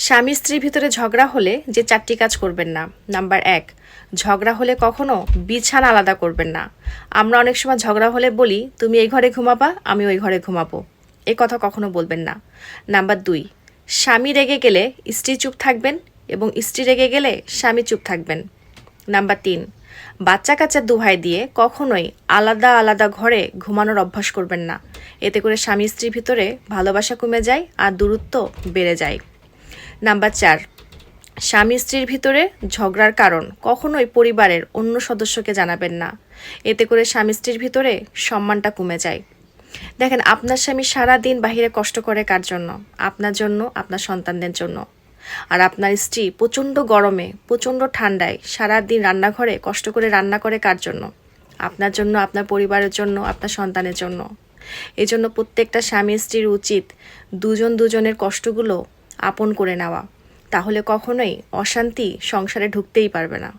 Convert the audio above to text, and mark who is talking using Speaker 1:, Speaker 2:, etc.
Speaker 1: স্বামী স্ত্রীর ভিতরে ঝগড়া হলে যে 4টি কাজ করবেন না। নাম্বার 1, ঝগড়া হলে কখনো বিছানা আলাদা করবেন না। আমরা অনেক সময় ঝগড়া হলে বলি, তুমি এই ঘরে ঘুমাবা, আমি ওই ঘরে ঘুমাবো। এই কথা কখনো বলবেন না। নাম্বার 2, স্বামী রেগে গেলে স্ত্রী চুপ থাকবেন এবং স্ত্রী রেগে গেলে স্বামী চুপ থাকবেন। নাম্বার 3, বাচ্চা কাচ্চার দোহাই দিয়ে কখনোই আলাদা আলাদা ঘরে ঘুমানোর অভ্যাস করবেন না। এতে করে স্বামী স্ত্রীর ভিতরে ভালোবাসা কমে যায় আর দূরত্ব বেড়ে যায়। নাম্বার 4, স্বামী স্ত্রীর ভিতরে ঝগড়ার কারণ কখনোই পরিবারের অন্য সদস্যকে জানাবেন না। এতে করে স্বামী স্ত্রীর ভিতরে সম্মানটা কমে যায়। দেখেন, আপনার স্বামী সারা দিন বাহিরে কষ্ট করে কার জন্য? আপনার জন্য, আপনার সন্তানদের জন্য। আর আপনার স্ত্রী প্রচণ্ড গরমে, প্রচণ্ড ঠান্ডায় সারা দিন রান্নাঘরে কষ্ট করে রান্না করে কার জন্য? আপনার জন্য, আপনার পরিবারের জন্য, আপনার সন্তানের জন্য। এই জন্য প্রত্যেকটা স্বামী স্ত্রীর উচিত দুজনের কষ্টগুলো আপন করে নেওয়া। তাহলে কখনোই অশান্তি সংসারে ঢুকতেই পারবে না।